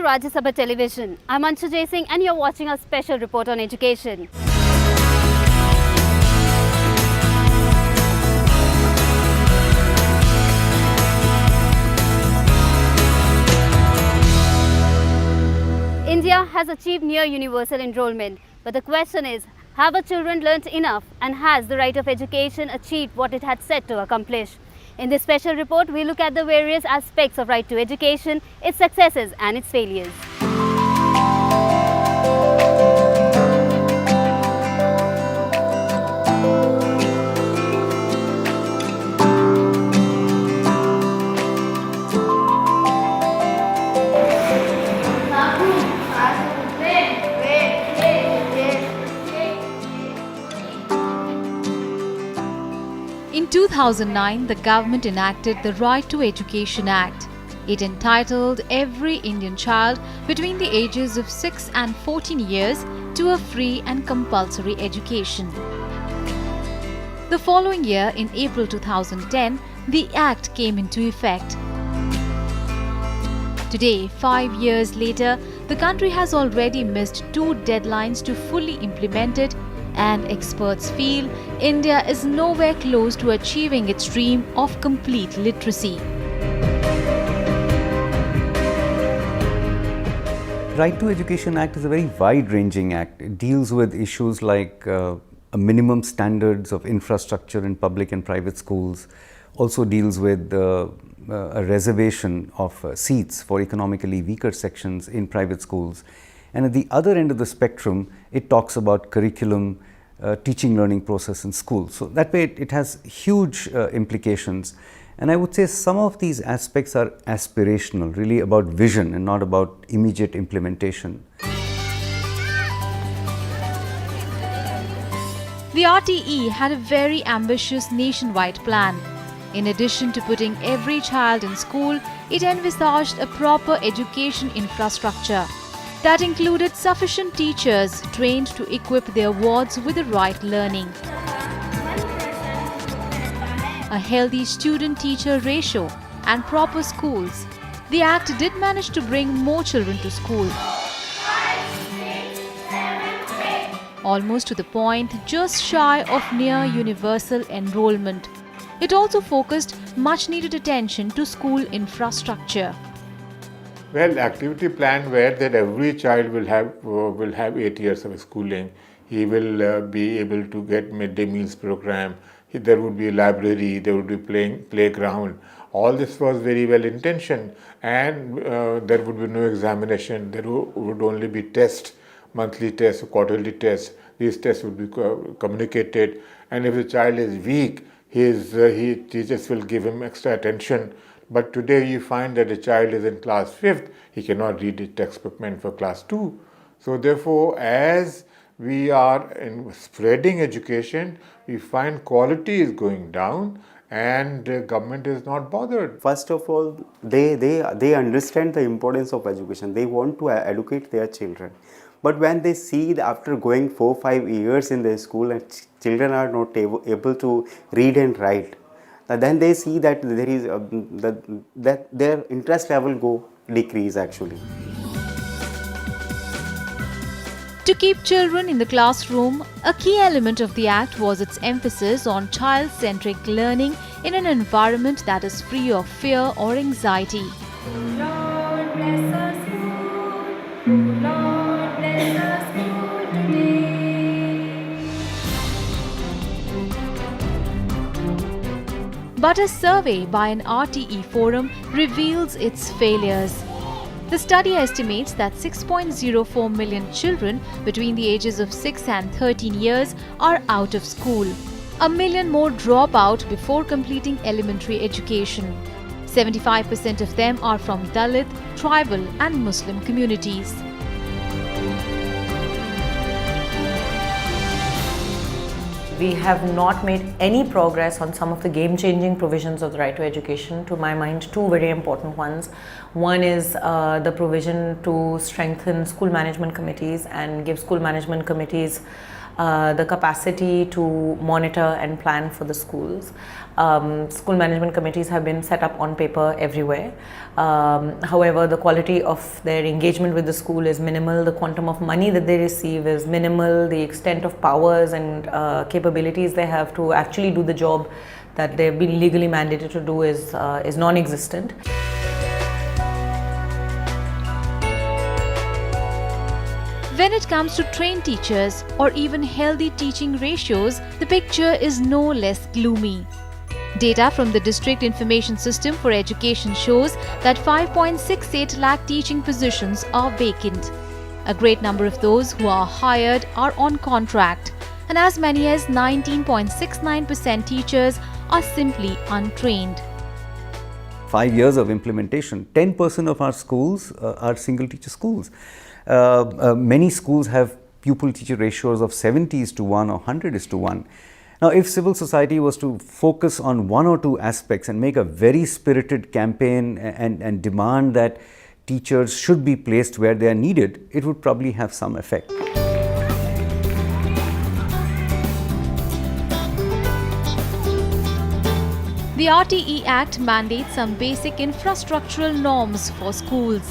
to Rajya Sabha Television. I'm Anshu Jaising and you're watching a special report on education. India has achieved near universal enrollment, but the question is, have our children learnt enough, and has the right of education achieved what it had set to accomplish? In this special report, we look at the various aspects of right to education, its successes and its failures. In 2009, the government enacted the Right to Education Act. It entitled every Indian child between the ages of 6 and 14 years to a free and compulsory education. The following year, in April 2010, the Act came into effect. Today, 5 years later, the country has already missed 2 deadlines to fully implement it, and experts feel India is nowhere close to achieving its dream of complete literacy. Right to Education Act is a very wide-ranging act. It deals with issues like a minimum standards of infrastructure in public and private schools, also deals with a reservation of seats for economically weaker sections in private schools. And at the other end of the spectrum, it talks about curriculum, teaching learning process in schools. So that way it has huge implications. And I would say some of these aspects are aspirational, really about vision and not about immediate implementation. The RTE had a very ambitious nationwide plan. In addition to putting every child in school, it envisaged a proper education infrastructure that included sufficient teachers trained to equip their wards with the right learning, a healthy student-teacher ratio and proper schools. The Act did manage to bring more children to school, almost to the point just shy of near universal enrollment. It also focused much needed attention to school infrastructure. Well, activity plan where that every child will have 8 years of schooling. He will be able to get midday meals program. There would be a library. There would be playground. All this was very well intentioned, and there would be no examination. There would only be tests, monthly tests, quarterly tests. These tests would be communicated, and if the child is weak, teachers will give him extra attention. But today you find that a child is in class 5th, he cannot read the textbook meant for class 2. So therefore, as we are spreading education, we find quality is going down and the government is not bothered. First of all, they understand the importance of education. They want to educate their children. But when they see that after going 4-5 years in the school and children are not able to read and write, then they see that there is that their interest level decrease actually. To keep children in the classroom, a key element of the Act was its emphasis on child-centric learning in an environment that is free of fear or anxiety. Lord bless our school. Lord bless our school today. But a survey by an RTE forum reveals its failures. The study estimates that 6.04 million children between the ages of 6 and 13 years are out of school. 1 million more drop out before completing elementary education. 75% of them are from Dalit, tribal and Muslim communities. We have not made any progress on some of the game-changing provisions of the right to education. To my mind, 2 very important ones. One is the provision to strengthen school management committees and give school management committees the capacity to monitor and plan for the schools. School management committees have been set up on paper everywhere. However, the quality of their engagement with the school is minimal, the quantum of money that they receive is minimal, the extent of powers and capabilities they have to actually do the job that they've been legally mandated to do is non-existent. When it comes to trained teachers or even healthy teaching ratios, the picture is no less gloomy. Data from the District Information System for Education shows that 5.68 lakh teaching positions are vacant. A great number of those who are hired are on contract, and as many as 19.69% teachers are simply untrained. 5 years of implementation, 10% of our schools are single teacher schools. Many schools have pupil-teacher ratios of 70:1 or 100:1. Now, if civil society was to focus on one or two aspects and make a very spirited campaign and demand that teachers should be placed where they are needed, it would probably have some effect. The RTE Act mandates some basic infrastructural norms for schools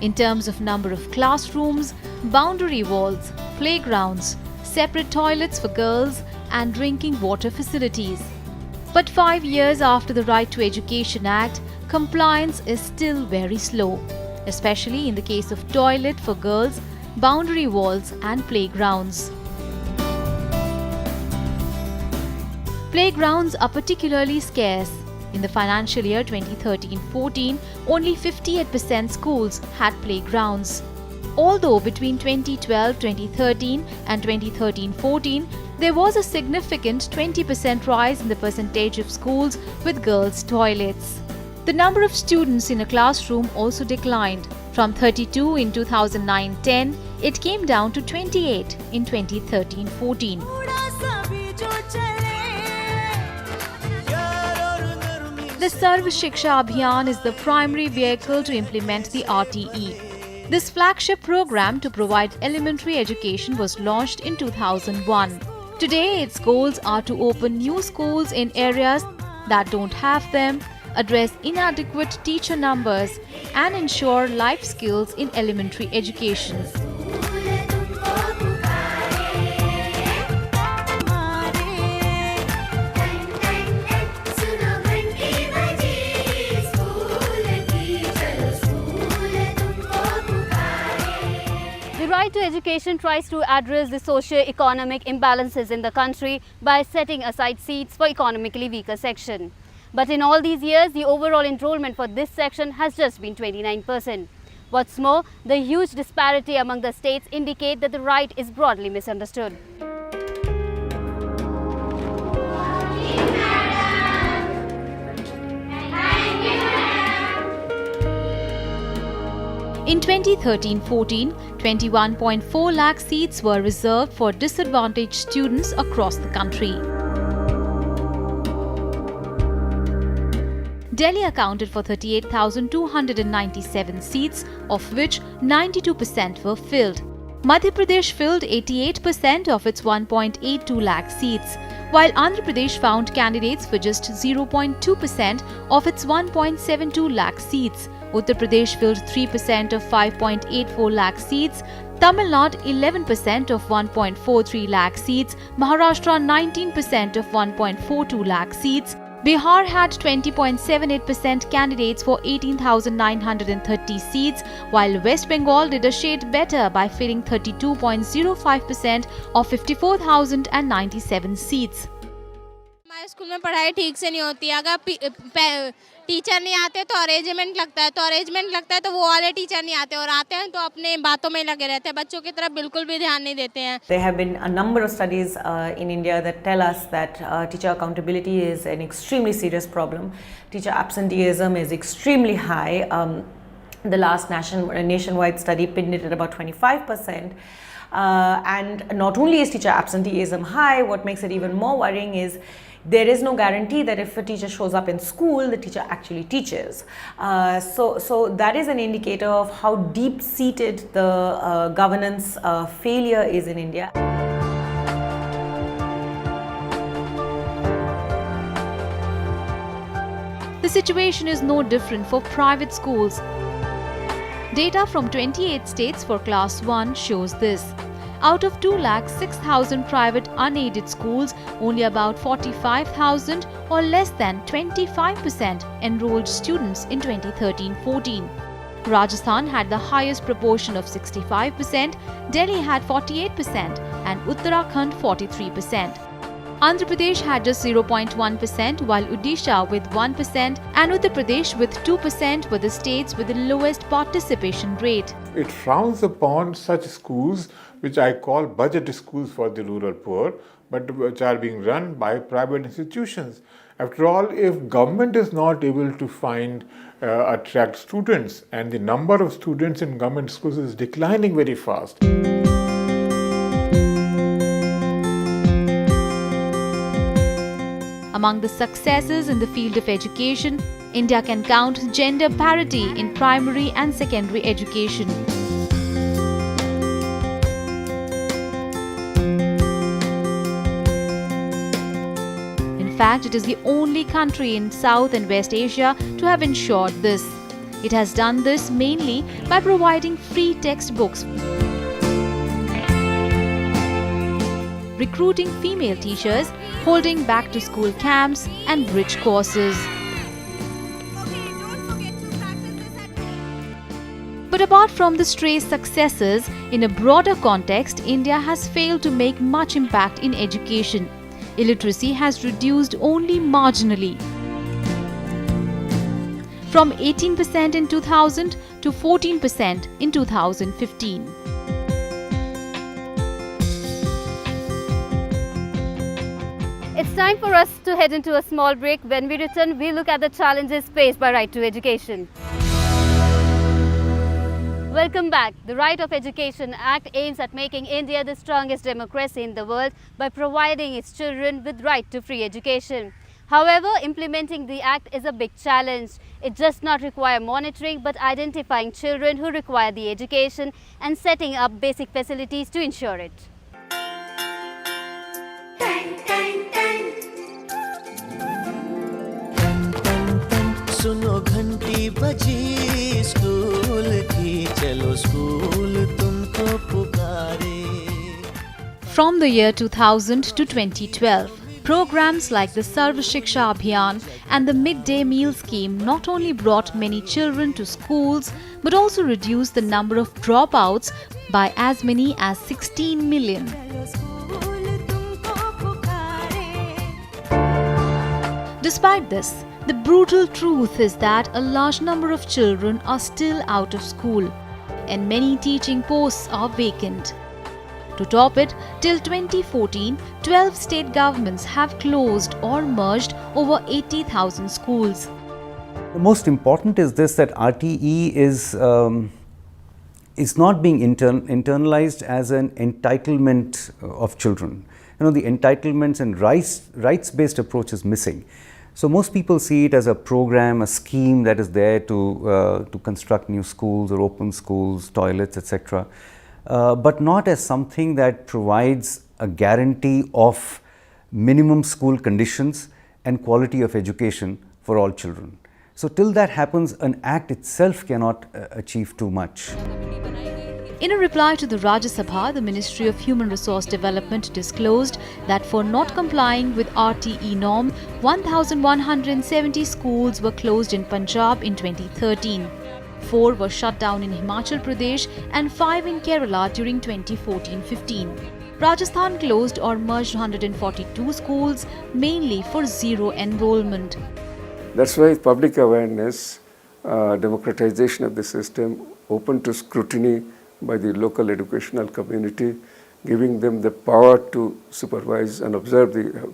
in terms of number of classrooms, boundary walls, playgrounds, separate toilets for girls, and drinking water facilities. But 5 years after the Right to Education Act, compliance is still very slow, especially in the case of toilet for girls, boundary walls, and playgrounds. Playgrounds are particularly scarce. In the financial year 2013-14, only 58% schools had playgrounds. Although between 2012-2013 and 2013-14, there was a significant 20% rise in the percentage of schools with girls' toilets. The number of students in a classroom also declined. From 32 in 2009-10, it came down to 28 in 2013-14. The Sarv Shiksha Abhiyan is the primary vehicle to implement the RTE. This flagship program to provide elementary education was launched in 2001. Today, its goals are to open new schools in areas that don't have them, address inadequate teacher numbers, and ensure life skills in elementary education. The Right to Education tries to address the socio-economic imbalances in the country by setting aside seats for economically weaker section. But in all these years, the overall enrollment for this section has just been 29%. What's more, the huge disparity among the states indicate that the right is broadly misunderstood. In 2013-14, 21.4 lakh seats were reserved for disadvantaged students across the country. Delhi accounted for 38,297 seats, of which 92% were filled. Madhya Pradesh filled 88% of its 1.82 lakh seats, while Andhra Pradesh found candidates for just 0.2% of its 1.72 lakh seats. Uttar Pradesh filled 3% of 5.84 lakh seats, Tamil Nadu 11% of 1.43 lakh seats, Maharashtra 19% of 1.42 lakh seats, Bihar had 20.78% candidates for 18,930 seats, while West Bengal did a shade better by filling 32.05% of 54,097 seats. हमारे school में पढ़ाई ठीक से नहीं होती है। अगर teacher नहीं आते तो अरेंजमेंट लगता है, तो वो वाले टीचर नहीं आते, और आते हैं तो अपने बातों में लगे रहते हैं, बच्चों की तरफ बिल्कुल भी ध्यान नहीं देते हैं. There have been a number of studies in India that tell us that teacher accountability is an extremely serious problem. Teacher absenteeism is extremely high. The last nationwide study pinned it at about 25%. And not only is teacher absenteeism high, what makes it even more worrying is there is no guarantee that if a teacher shows up in school, the teacher actually teaches. So that is an indicator of how deep-seated the governance failure is in India. situation is no different for private schools. Data from 28 states for Class 1 shows this. Out of 2,06,000 private unaided schools, only about 45,000 or less than 25% enrolled students in 2013-14. Rajasthan had the highest proportion of 65%, Delhi had 48% and Uttarakhand 43%. Andhra Pradesh had just 0.1%, while Odisha with 1% and Uttar Pradesh with 2% were the states with the lowest participation rate. It frowns upon such schools which I call budget schools for the rural poor, but which are being run by private institutions. After all, if government is not able to attract students, and the number of students in government schools is declining very fast. Among the successes in the field of education, India can count gender parity in primary and secondary education. In fact, it is the only country in South and West Asia to have ensured this. It has done this mainly by providing free textbooks, recruiting female teachers, holding back-to-school camps and bridge courses. But apart from the stray successes, in a broader context, India has failed to make much impact in education. Illiteracy has reduced only marginally, from 18% in 2000 to 14% in 2015. It's time for us to head into a small break. When we return, we look at the challenges faced by Right to Education. Welcome back. The Right of Education Act aims at making India the strongest democracy in the world by providing its children with right to free education. However, implementing the act is a big challenge. It does not require monitoring but identifying children who require the education and setting up basic facilities to ensure it. सुनो घंटी बजी school की चलो school तुमको पुकारे. From the year 2000 to 2012, programs like the Sarv Shiksha Abhiyan and the Midday Meal Scheme not only brought many children to schools but also reduced the number of dropouts by as many as 16 million. Despite this, the brutal truth is that a large number of children are still out of school and many teaching posts are vacant. To top it, till 2014, 12 state governments have closed or merged over 80,000 schools. The most important is this, that RTE is not being internalized as an entitlement of children. You know, the entitlements and rights-based approach is missing. So most people see it as a program, a scheme that is there to construct new schools or open schools, toilets, etc. But not as something that provides a guarantee of minimum school conditions and quality of education for all children. So till that happens, an act itself cannot achieve too much. In a reply to the Rajya Sabha, the Ministry of Human Resource Development disclosed that for not complying with RTE norm, 1,170 schools were closed in Punjab in 2013. 4 were shut down in Himachal Pradesh and 5 in Kerala during 2014-15. Rajasthan closed or merged 142 schools, mainly for zero enrollment. That's why public awareness, democratization of the system, open to scrutiny by the local educational community, giving them the power to supervise and observe the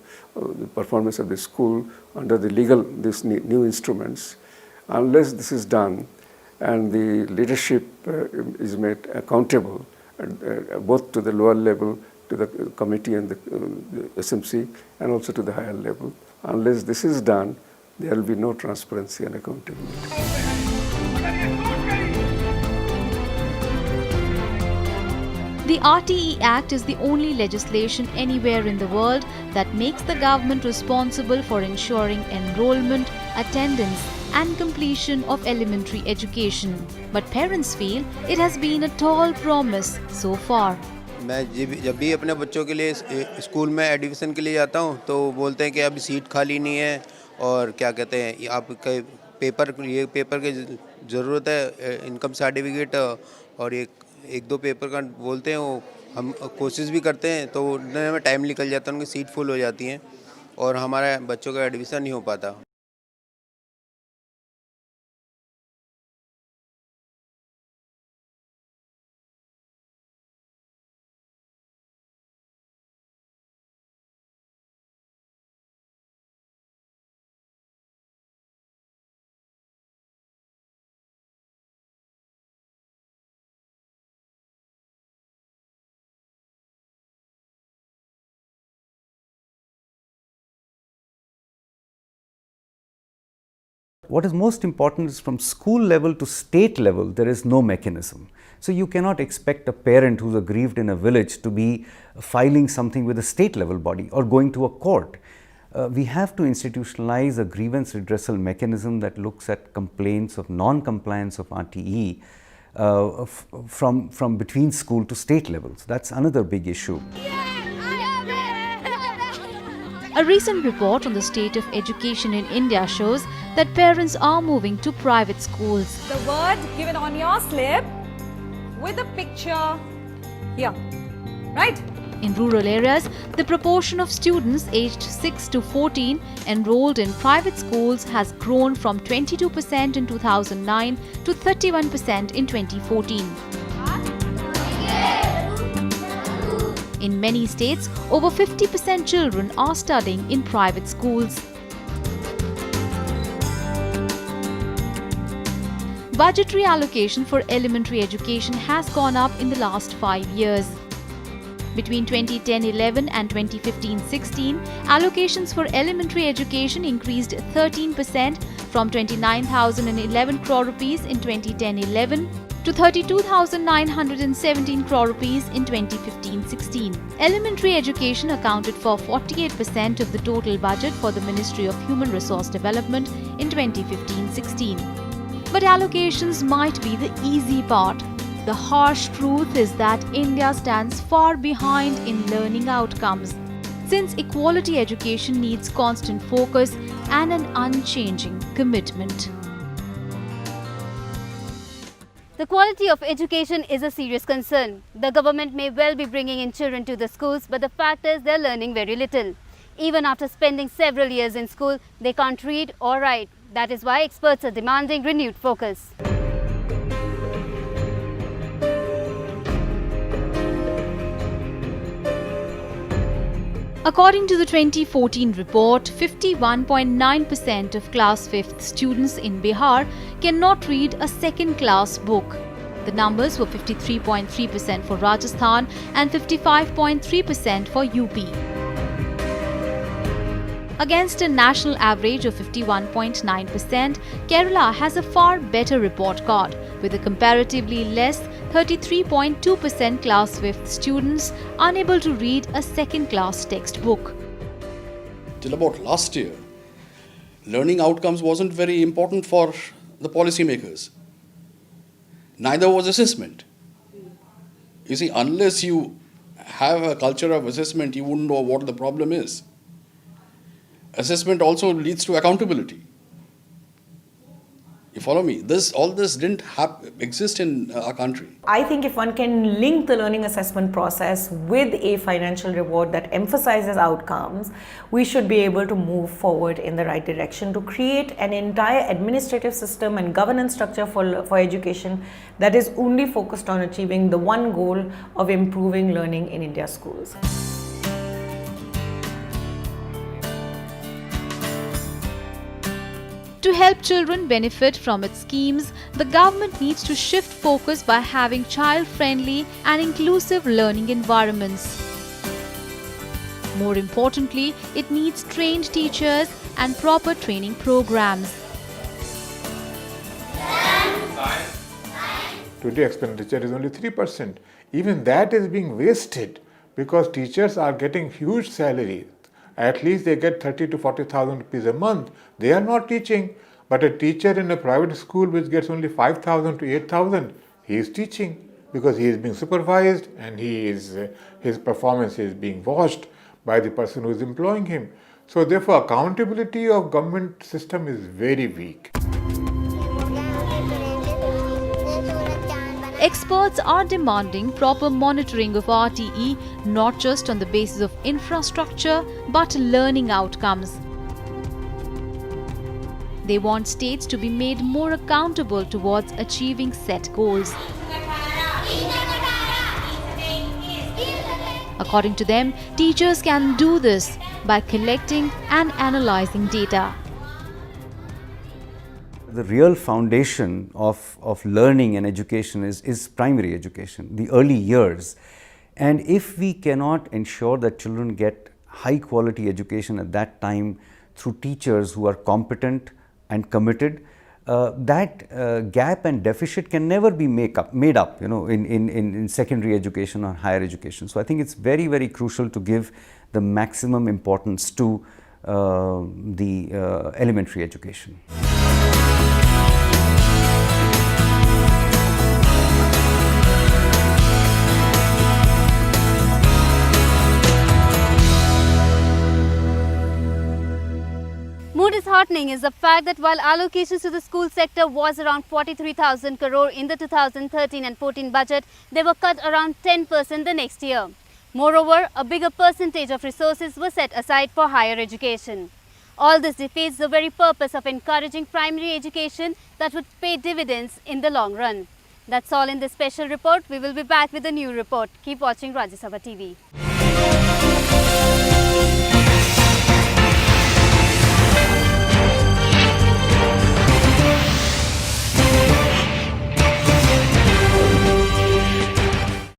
performance of the school under the these new instruments. Unless this is done and the leadership is made accountable, both to the lower level, to the committee and the SMC, and also to the higher level, unless this is done, there will be no transparency and accountability. The RTE Act is the only legislation anywhere in the world that makes the government responsible for ensuring enrollment, attendance and completion of elementary education. But parents feel it has been a tall promise so far. मैं जब भी अपने बच्चों के लिए school में admission के लिए जाता हूँ तो बोलते हैं कि अभी सीट खाली नहीं है और क्या कहते हैं आप पेपर की ज़रूरत है, इनकम सर्टिफिकेट और एक दो पेपर का बोलते हैं, वो हम कोशिश भी करते हैं तो उनमें में टाइम निकल जाता है, उनकी सीट फुल हो जाती हैं और हमारे बच्चों का एडमिशन नहीं हो पाता. What is most important is from school level to state level, there is no mechanism. So you cannot expect a parent who's aggrieved in a village to be filing something with a state level body or going to a court. We have to institutionalize a grievance redressal mechanism that looks at complaints of non-compliance of RTE from between school to state levels. That's another big issue. A recent report on the state of education in India shows that parents are moving to private schools. The word given on your slip with a picture here, right? In rural areas, the proportion of students aged 6 to 14 enrolled in private schools has grown from 22% in 2009 to 31% in 2014. In many states, over 50% children are studying in private schools. Budgetary allocation for elementary education has gone up in the last 5 years. Between 2010-11 and 2015-16, allocations for elementary education increased 13% from 29,011 crore rupees in 2010-11 to 32,917 crore rupees in 2015-16. Elementary education accounted for 48% of the total budget for the Ministry of Human Resource Development in 2015-16. But allocations might be the easy part. The harsh truth is that India stands far behind in learning outcomes, since equality education needs constant focus and an unchanging commitment. The quality of education is a serious concern. The government may well be bringing in children to the schools, but the fact is they're learning very little. Even after spending several years in school, they can't read or write. That is why experts are demanding renewed focus. According to the 2014 report, 51.9% of class 5th students in Bihar cannot read a second-class book. The numbers were 53.3% for Rajasthan and 55.3% for UP. Against a national average of 51.9%, Kerala has a far better report card, with a comparatively less 33.2% class 5th students unable to read a second-class textbook. Till about last year, learning outcomes wasn't very important for the policymakers. Neither was assessment. You see, unless you have a culture of assessment, you wouldn't know what the problem is. Assessment also leads to accountability. You follow me? All this didn't exist in our country. I think if one can link the learning assessment process with a financial reward that emphasizes outcomes, we should be able to move forward in the right direction to create an entire administrative system and governance structure for education that is only focused on achieving the one goal of improving learning in India's schools. To help children benefit from its schemes, the government needs to shift focus by having child-friendly and inclusive learning environments. More importantly, it needs trained teachers and proper training programs. Today expenditure is only 3%. Even that is being wasted because teachers are getting huge salaries. at least they get 30 to 40,000 rupees a month. They are not teaching. But a teacher in a private school which gets only 5,000 to 8,000, he is teaching because he is being supervised and his performance is being watched by the person who is employing him. So therefore, accountability of government system is very weak. Experts are demanding proper monitoring of RTE, not just on the basis of infrastructure but learning outcomes. They want states to be made more accountable towards achieving set goals. According to them, teachers can do this by collecting and analyzing data. The real foundation of learning and education is primary education, the early years. And if we cannot ensure that children get high quality education at that time through teachers who are competent and committed, that gap and deficit can never be made up, in secondary education or higher education. So I think it's very, very crucial to give the maximum importance to the elementary education. More disheartening is the fact that while allocations to the school sector was around 43,000 crore in the 2013 and 14 budget, they were cut around 10% the next year. Moreover, a bigger percentage of resources were set aside for higher education. All this defeats the very purpose of encouraging primary education that would pay dividends in the long run. That's all in this special report. We will be back with a new report. Keep watching Rajya Sabha TV.